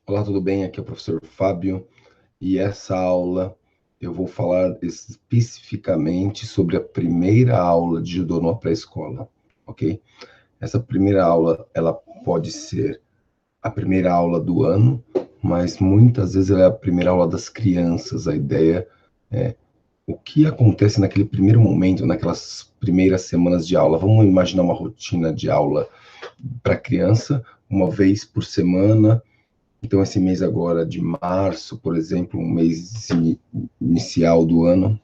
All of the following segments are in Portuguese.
Olá, tudo bem? Aqui é o professor Fábio e essa aula eu vou falar especificamente sobre a primeira aula de judô numa pré-escola, ok? Essa primeira aula, ela pode ser a primeira aula do ano, mas muitas vezes ela é a primeira aula das crianças. A ideia é o que acontece naquele primeiro momento, naquelas primeiras semanas de aula. Vamos imaginar uma rotina de aula para criança, uma vez por semana. Então, esse mês agora de março, por exemplo, um mês inicial do ano,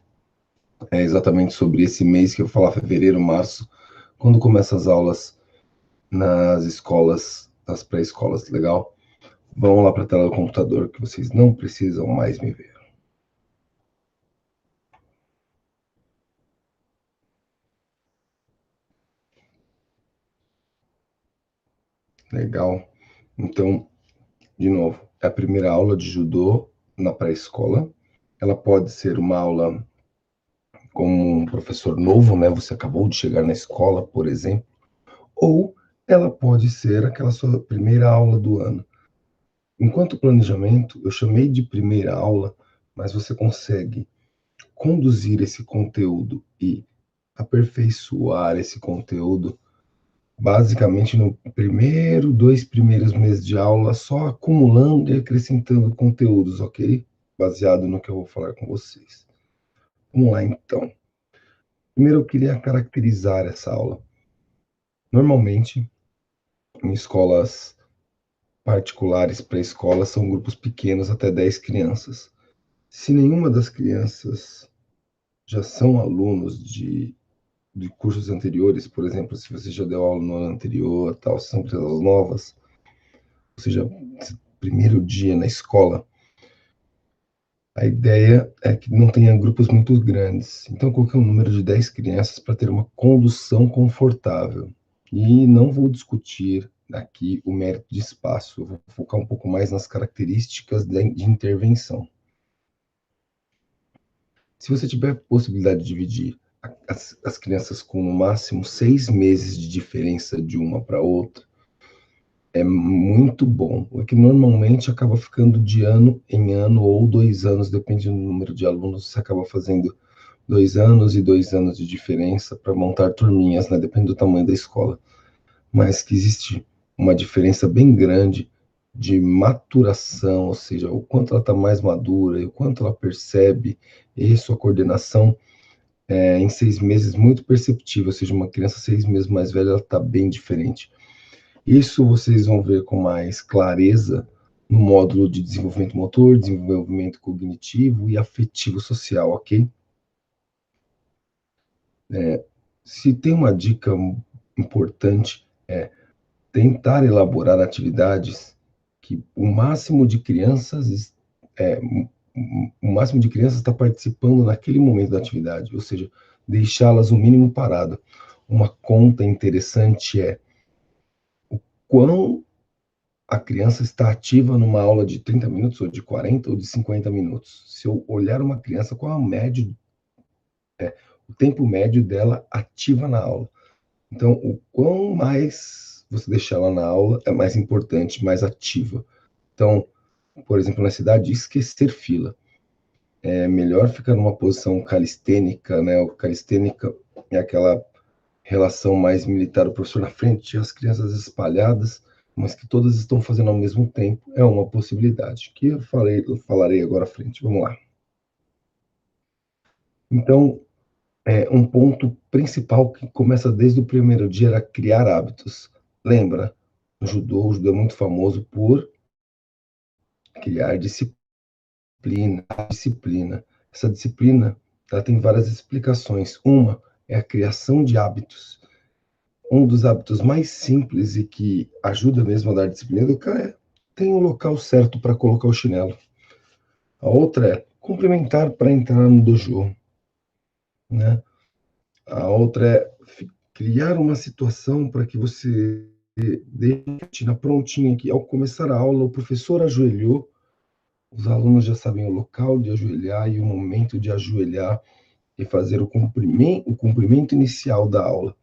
é exatamente sobre esse mês que eu falar, fevereiro, março, quando começam as aulas nas escolas, nas pré-escolas, legal? Vamos lá para a tela do computador, que vocês não precisam mais me ver. Legal? Então, de novo, é a primeira aula de judô na pré-escola. Ela pode ser uma aula como um professor novo, né? Você acabou de chegar na escola, por exemplo, ou ela pode ser aquela sua primeira aula do ano. Enquanto planejamento, eu chamei de primeira aula, mas você consegue conduzir esse conteúdo e aperfeiçoar esse conteúdo basicamente no primeiro, 2 primeiros meses de aula, só acumulando e acrescentando conteúdos, ok? Baseado no que eu vou falar com vocês. Vamos lá, então. Primeiro, eu queria caracterizar essa aula. Normalmente, em escolas particulares pré-escola são grupos pequenos, até 10 crianças. Se nenhuma das crianças já são alunos de cursos anteriores, por exemplo, se você já deu aula no ano anterior, tal, são crianças novas, ou seja, primeiro dia na escola, a ideia é que não tenha grupos muito grandes. Então, eu coloquei um número de 10 crianças para ter uma condução confortável. E não vou discutir aqui o mérito de espaço, eu vou focar um pouco mais nas características de intervenção. Se você tiver possibilidade de dividir as crianças com no máximo 6 meses de diferença de uma para outra, é muito bom. O que normalmente acaba ficando de ano em ano ou 2 anos, depende do número de alunos, você acaba fazendo 2 anos e 2 anos de diferença para montar turminhas, né? Depende do tamanho da escola. Mas que existe uma diferença bem grande de maturação, ou seja, o quanto ela está mais madura e o quanto ela percebe e sua coordenação em 6 meses muito perceptível, ou seja, uma criança 6 meses mais velha, ela está bem diferente. Isso vocês vão ver com mais clareza no módulo de desenvolvimento motor, desenvolvimento cognitivo e afetivo social, ok? Se tem uma dica importante, é tentar elaborar atividades que é, o máximo de crianças está participando naquele momento da atividade, ou seja, deixá-las o mínimo parado. Uma conta interessante é quão a criança está ativa numa aula de 30 minutos, ou de 40, ou de 50 minutos. Se eu olhar uma criança, qual é o tempo médio dela ativa na aula? Então, o quão mais você deixar ela na aula, é mais importante, mais ativa. Então, por exemplo, na cidade, esquecer fila. É melhor ficar numa posição calistênica, né? O calistênica é aquela relação mais militar, o professor na frente e as crianças espalhadas, mas que todas estão fazendo ao mesmo tempo, é uma possibilidade, que eu falarei agora à frente. Vamos lá. Então, um ponto principal que começa desde o primeiro dia era criar hábitos. Lembra? O judô é muito famoso por criar disciplina. Essa disciplina, ela tem várias explicações. Uma é a criação de hábitos. Um dos hábitos mais simples e que ajuda mesmo a dar disciplina do cara é tem um local certo para colocar o chinelo. A outra é cumprimentar para entrar no dojo, né? A outra é criar uma situação para que você deixe a rotina prontinha, que ao começar a aula o professor ajoelhou, os alunos já sabem o local de ajoelhar e o momento de ajoelhar e fazer o cumprimento inicial da aula.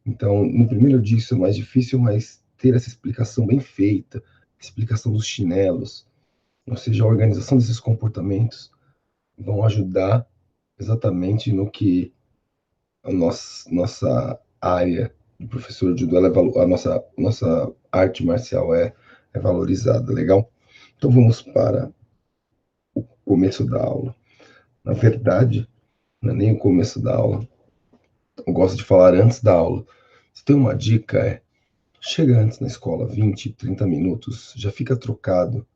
Então, no primeiro dia isso é mais difícil, mas ter essa explicação bem feita, explicação dos chinelos, ou seja, a organização desses comportamentos vão ajudar exatamente no que a nossa área de professor de judô, a nossa arte marcial é valorizada, legal? Então vamos para o começo da aula. Na verdade, não é nem o começo da aula. Eu gosto de falar antes da aula. Se tem uma dica chega antes na escola, 20, 30 minutos, já fica trocado,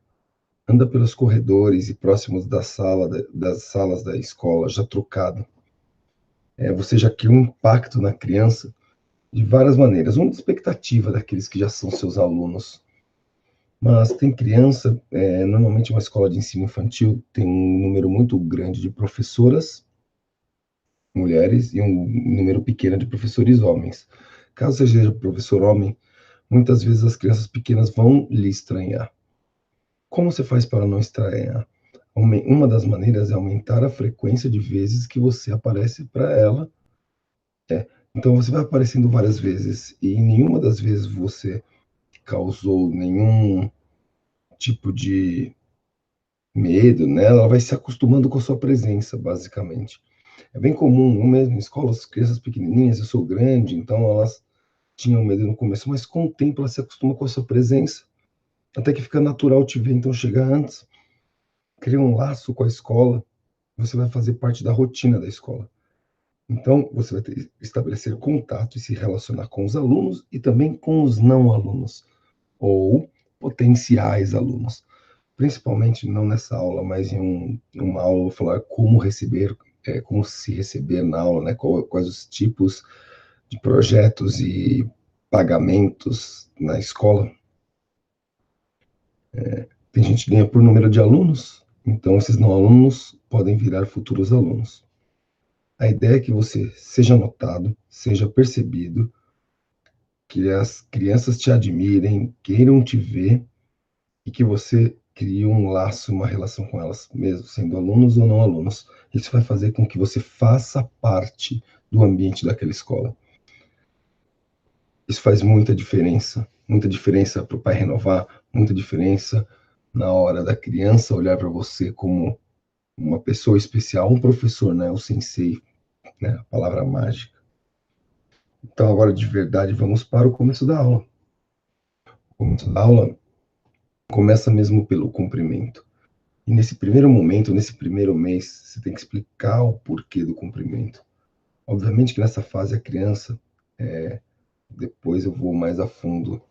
anda pelos corredores e próximos das salas da escola, já trocado. Você já cria um impacto na criança de várias maneiras. Uma expectativa daqueles que já são seus alunos. Mas tem criança, normalmente uma escola de ensino infantil tem um número muito grande de professoras mulheres e um número pequeno de professores homens. Caso você seja professor homem, muitas vezes as crianças pequenas vão lhe estranhar. Como você faz para não estranhar? Uma das maneiras é aumentar a frequência de vezes que você aparece para ela. Então você vai aparecendo várias vezes e em nenhuma das vezes você causou nenhum tipo de medo nela, ela vai se acostumando com a sua presença, basicamente. É bem comum, no mesmo escola, as crianças pequenininhas, eu sou grande, então elas tinham medo no começo, mas com o tempo ela se acostuma com a sua presença, até que fica natural te ver, então chegar antes, cria um laço com a escola, você vai fazer parte da rotina da escola. Então, você vai estabelecer contato e se relacionar com os alunos e também com os não alunos, ou potenciais alunos. Principalmente não nessa aula, mas uma aula eu vou falar como receber, como se receber na aula, né? Quais os tipos de projetos e pagamentos na escola. Tem gente que ganha por número de alunos, então esses não alunos podem virar futuros alunos. A ideia é que você seja notado, seja percebido, que as crianças te admirem, queiram te ver e que você crie um laço, uma relação com elas, mesmo sendo alunos ou não alunos. Isso vai fazer com que você faça parte do ambiente daquela escola. Isso faz muita diferença para o pai renovar, muita diferença na hora da criança olhar para você como uma pessoa especial, um professor, né, o sensei, né, a palavra mágica. Então agora de verdade vamos para o começo da aula. O começo da aula começa mesmo pelo cumprimento. E nesse primeiro momento, nesse primeiro mês, você tem que explicar o porquê do cumprimento. Obviamente que nessa fase a criança, depois eu vou mais a fundo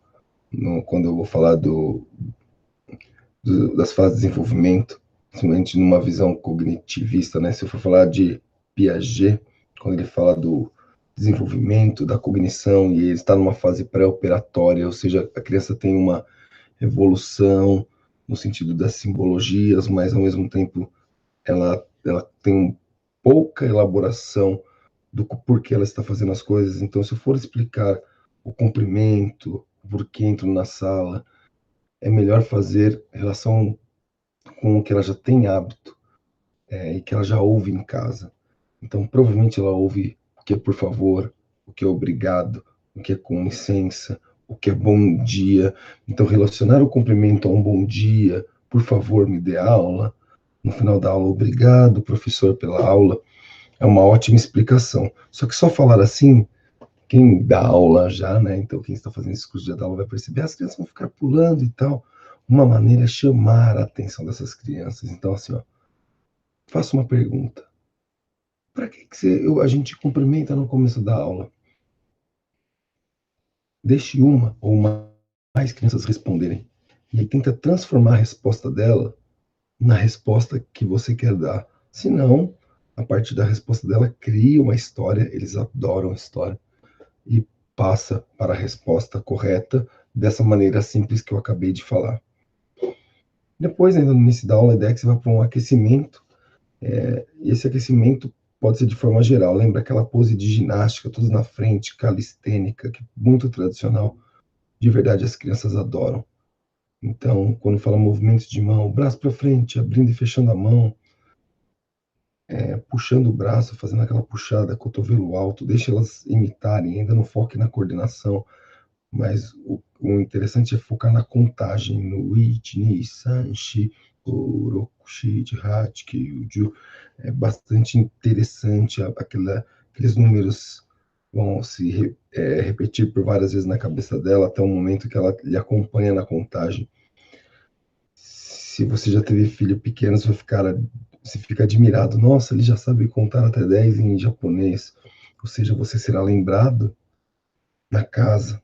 quando eu vou falar das fases de desenvolvimento, principalmente numa visão cognitivista, né? Se eu for falar de Piaget, quando ele fala do desenvolvimento, da cognição, e ele está numa fase pré-operatória, ou seja, a criança tem uma evolução no sentido das simbologias, mas ao mesmo tempo ela tem pouca elaboração do porquê ela está fazendo as coisas. Então, se eu for explicar o comprimento, o porquê entro na sala, é melhor fazer relação com o que ela já tem hábito, e que ela já ouve em casa. Então, provavelmente ela ouve o que é por favor, o que é obrigado, o que é com licença, o que é bom dia. Então, relacionar o cumprimento a um bom dia, por favor, me dê aula. No final da aula, obrigado, professor, pela aula. É uma ótima explicação. Só que só falar assim, quem dá aula já, né? Então, quem está fazendo esse curso de aula vai perceber, as crianças vão ficar pulando e tal. Uma maneira é chamar a atenção dessas crianças. Então, assim, ó, faça uma pergunta. Para a gente cumprimenta no começo da aula? Deixe uma ou mais crianças responderem. E aí tenta transformar a resposta dela na resposta que você quer dar. Se não, a partir da resposta dela, cria uma história, eles adoram história, e passa para a resposta correta dessa maneira simples que eu acabei de falar. Depois, ainda no início da aula, a ideia é que você vai para um aquecimento, e esse aquecimento pode ser de forma geral. Lembra aquela pose de ginástica, todos na frente, calistênica, que é muito tradicional. De verdade, as crianças adoram. Então, quando fala movimento de mão, braço para frente, abrindo e fechando a mão, puxando o braço, fazendo aquela puxada, cotovelo alto, deixa elas imitarem, ainda não foque na coordenação, mas o interessante é focar na contagem, no ichi, ni, san, shi, oroku, shi, jihachi, kyuju. É bastante interessante aqueles números vão se repetir por várias vezes na cabeça dela até o momento que ela lhe acompanha na contagem. Se você já teve filho pequeno, você fica admirado. Nossa, ele já sabe contar até 10 em japonês. Ou seja, você será lembrado na casa.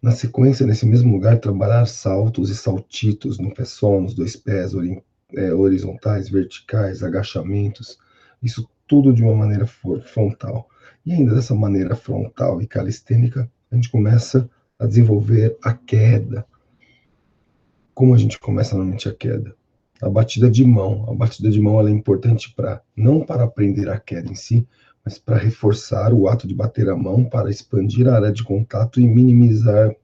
Na sequência, nesse mesmo lugar, trabalhar saltos e saltitos no pé só, nos dois pés, horizontais, verticais, agachamentos. Isso tudo de uma maneira frontal. E ainda dessa maneira frontal e calistênica, a gente começa a desenvolver a queda. Como a gente começa normalmente a queda? A batida de mão. A batida de mão ela é importante não para aprender a queda em si, mas para reforçar o ato de bater a mão, para expandir a área de contato e minimizar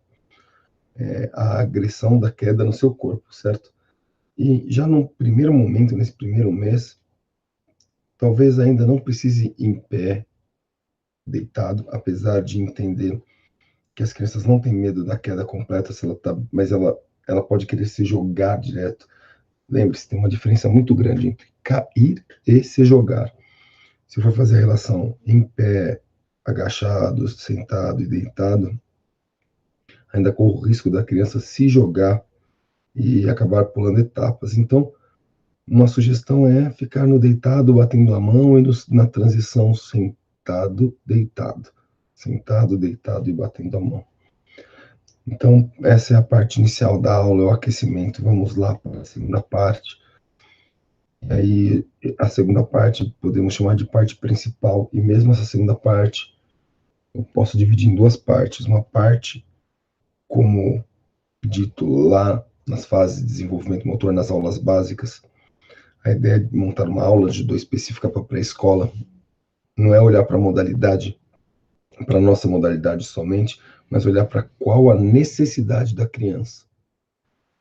a agressão da queda no seu corpo, certo? E já no primeiro momento, nesse primeiro mês, talvez ainda não precise ir em pé, deitado, apesar de entender que as crianças não têm medo da queda completa, mas ela pode querer se jogar direto. Lembre-se, tem uma diferença muito grande entre cair e se jogar. Se for fazer a relação em pé, agachado, sentado e deitado, ainda corre o risco da criança se jogar e acabar pulando etapas. Então, uma sugestão é ficar no deitado, batendo a mão, e na transição sentado, deitado. Sentado, deitado e batendo a mão. Então, essa é a parte inicial da aula, é o aquecimento. Vamos lá para a segunda parte. E aí, a segunda parte podemos chamar de parte principal, e mesmo essa segunda parte eu posso dividir em duas partes. Uma parte, como dito lá nas fases de desenvolvimento motor, nas aulas básicas, a ideia de montar uma aula de judô específica para pré-escola não é olhar para a modalidade, para a nossa modalidade somente, mas olhar para qual a necessidade da criança.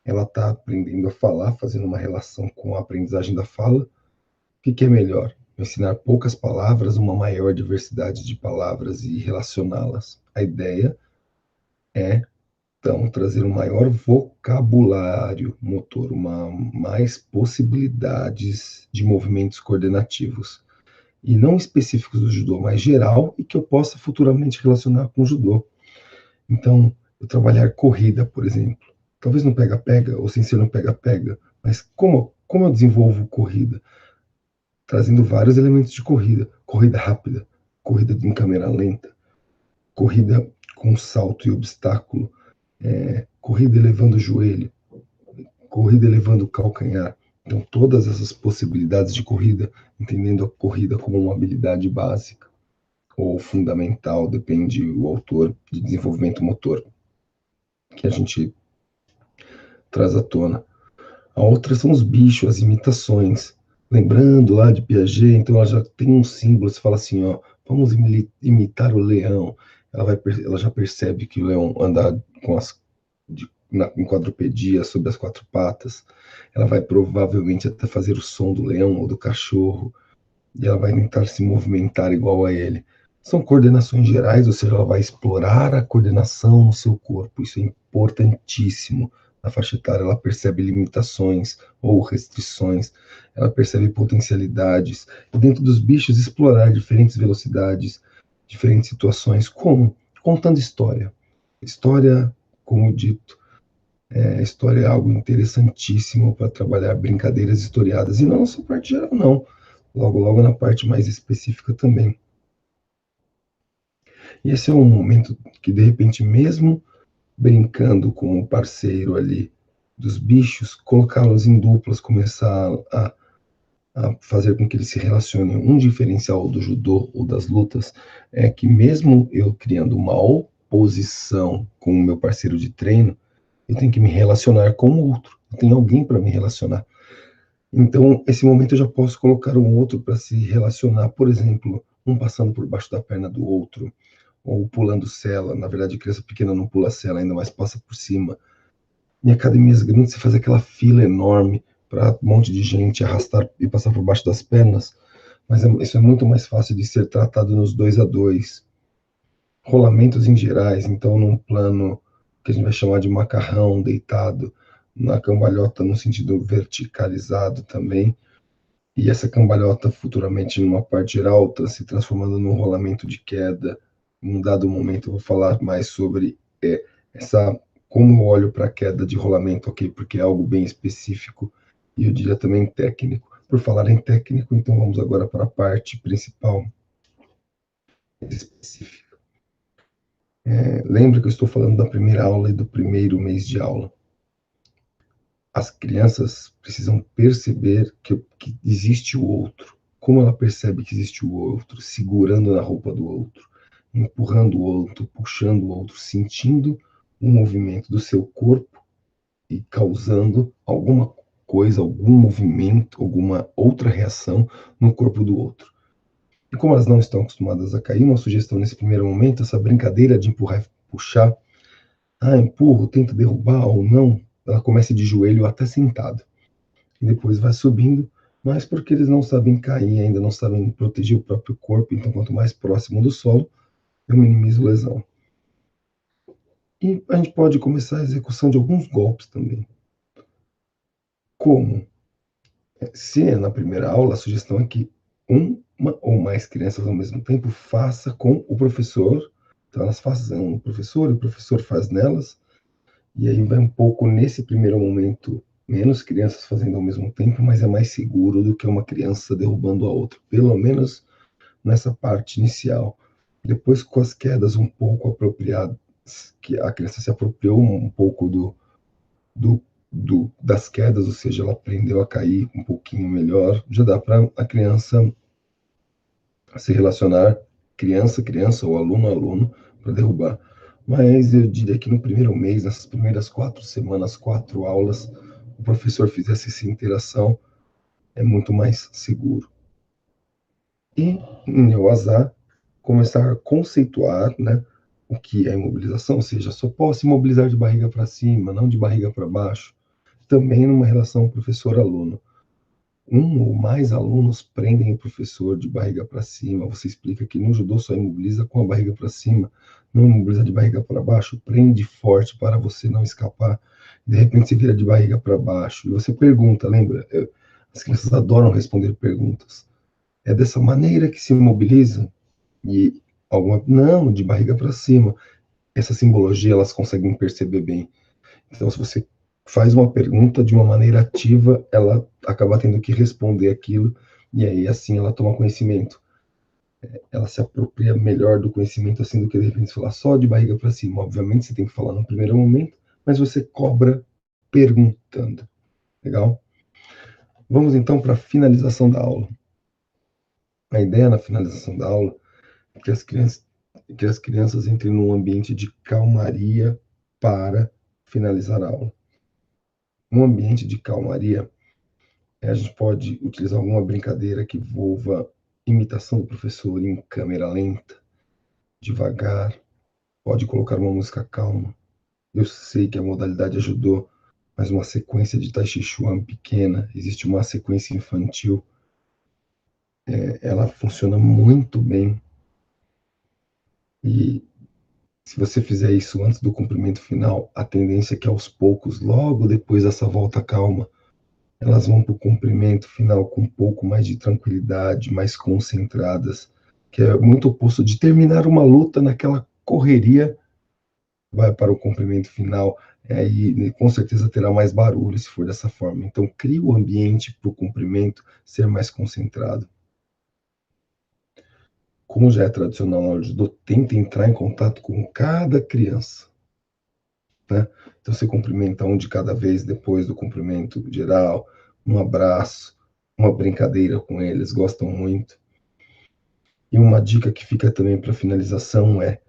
Ela está aprendendo a falar, fazendo uma relação com a aprendizagem da fala. O que é melhor? Ensinar poucas palavras, uma maior diversidade de palavras e relacioná-las. A ideia é, então, trazer um maior vocabulário motor, mais possibilidades de movimentos coordenativos. E não específicos do judô, mas geral, e que eu possa futuramente relacionar com o judô. Então, eu trabalhar corrida, por exemplo, talvez no pega-pega, ou sem ser no pega-pega, mas como eu desenvolvo corrida? Trazendo vários elementos de corrida rápida, corrida em câmera lenta, corrida com salto e obstáculo, corrida elevando o joelho, corrida elevando o calcanhar. Então, todas essas possibilidades de corrida, entendendo a corrida como uma habilidade básica ou fundamental, depende do autor de desenvolvimento motor que a gente traz à tona. A outra são os bichos, as imitações. Lembrando lá de Piaget, então ela já tem um símbolo, você fala assim, ó, vamos imitar o leão. Ela já percebe que o leão anda em quadrupedia, sobre as quatro patas. Ela vai provavelmente até fazer o som do leão ou do cachorro, e ela vai tentar se movimentar igual a ele. São coordenações gerais, ou seja, ela vai explorar a coordenação no seu corpo. Isso é importantíssimo. Na faixa etária, ela percebe limitações ou restrições, ela percebe potencialidades. E dentro dos bichos, explorar diferentes velocidades, diferentes situações, como? Contando história. História, como dito, história é algo interessantíssimo para trabalhar brincadeiras historiadas. E não só parte geral, não. Logo na parte mais específica também. E esse é um momento que, de repente, mesmo brincando com o parceiro ali dos bichos, colocá-los em duplas, começar a fazer com que eles se relacionem. Um diferencial do judô ou das lutas é que mesmo eu criando uma oposição com o meu parceiro de treino, eu tenho que me relacionar com o outro. Eu tenho alguém para me relacionar. Então, esse momento eu já posso colocar um outro para se relacionar. Por exemplo, um passando por baixo da perna do outro, ou pulando cela. Na verdade, criança pequena não pula cela, ainda mais passa por cima. Em academias grandes, você faz aquela fila enorme para um monte de gente arrastar e passar por baixo das pernas, mas isso é muito mais fácil de ser tratado nos 2 a 2. Rolamentos em gerais, então num plano que a gente vai chamar de macarrão, deitado na cambalhota no sentido verticalizado também, e essa cambalhota futuramente numa parte alta, se transformando num rolamento de queda. Em um dado momento eu vou falar mais sobre essa como eu olho para a queda de rolamento, ok? Porque é algo bem específico e eu diria também técnico. Por falar em técnico, então vamos agora para a parte principal específica. Lembra que eu estou falando da primeira aula e do primeiro mês de aula. As crianças precisam perceber que existe o outro. Como ela percebe que existe o outro? Segurando na roupa do outro, empurrando o outro, puxando o outro, sentindo o movimento do seu corpo e causando alguma coisa, algum movimento, alguma outra reação no corpo do outro. E como elas não estão acostumadas a cair, uma sugestão nesse primeiro momento, essa brincadeira de empurrar e puxar, empurro, tento derrubar ou não, ela começa de joelho até sentado. E depois vai subindo, mas porque eles não sabem cair, ainda não sabem proteger o próprio corpo, então quanto mais próximo do solo, eu minimizo lesão. E a gente pode começar a execução de alguns golpes também. Como? Se é na primeira aula, a sugestão é que uma ou mais crianças ao mesmo tempo faça com o professor. Então elas fazem o professor, e o professor faz nelas, e aí vai um pouco nesse primeiro momento, menos crianças fazendo ao mesmo tempo, mas é mais seguro do que uma criança derrubando a outra, pelo menos nessa parte inicial. Depois, com as quedas um pouco apropriadas, que a criança se apropriou um pouco do, das quedas, ou seja, ela aprendeu a cair um pouquinho melhor, já dá para a criança se relacionar criança ou aluno para derrubar. Mas eu diria que no primeiro mês, nessas primeiras 4 semanas, 4 aulas, o professor fizesse essa interação, é muito mais seguro. E, em meu azar, começar a conceituar, né, o que é imobilização, ou seja, só posso imobilizar de barriga para cima, não de barriga para baixo. Também numa relação professor-aluno. Um ou mais alunos prendem o professor de barriga para cima. Você explica que no judô só imobiliza com a barriga para cima, não imobiliza de barriga para baixo. Prende forte para você não escapar. De repente você vira de barriga para baixo. E você pergunta, lembra? As crianças adoram responder perguntas. É dessa maneira que se imobiliza? E não, de barriga para cima. Essa simbologia elas conseguem perceber bem. Então, se você faz uma pergunta de uma maneira ativa, ela acaba tendo que responder aquilo, e aí assim ela toma conhecimento. Ela se apropria melhor do conhecimento, assim, do que de repente falar só de barriga para cima. Obviamente você tem que falar no primeiro momento, mas você cobra perguntando. Legal? Vamos então para a finalização da aula. A ideia na finalização da aula é que as crianças entrem num ambiente de calmaria para finalizar a aula. Um ambiente de calmaria, a gente pode utilizar alguma brincadeira que envolva imitação do professor em câmera lenta, devagar, pode colocar uma música calma. Eu sei que a modalidade ajudou, mas uma sequência de Tai Chi Chuan pequena, existe uma sequência infantil, ela funciona muito bem. E se você fizer isso antes do cumprimento final, a tendência é que aos poucos, logo depois dessa volta calma, elas vão para o cumprimento final com um pouco mais de tranquilidade, mais concentradas, que é muito oposto de terminar uma luta naquela correria, vai para o cumprimento final, e com certeza terá mais barulho se for dessa forma. Então, crie o ambiente para o cumprimento ser mais concentrado. Como já é tradicional na aula de judô, tenta entrar em contato com cada criança, né? Então, você cumprimenta um de cada vez depois do cumprimento geral, um abraço, uma brincadeira com eles, gostam muito. E uma dica que fica também para finalização é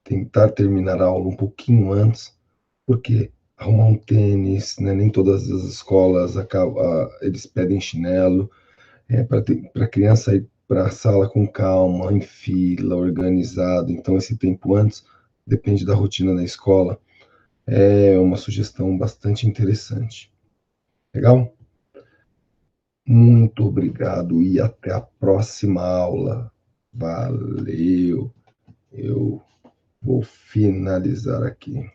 tentar terminar a aula um pouquinho antes, porque arrumar um tênis, né, nem todas as escolas eles pedem chinelo, para a criança ir para a sala com calma, em fila, organizado. Então, esse tempo antes depende da rotina da escola. É uma sugestão bastante interessante. Legal? Muito obrigado e até a próxima aula. Valeu. Eu vou finalizar aqui.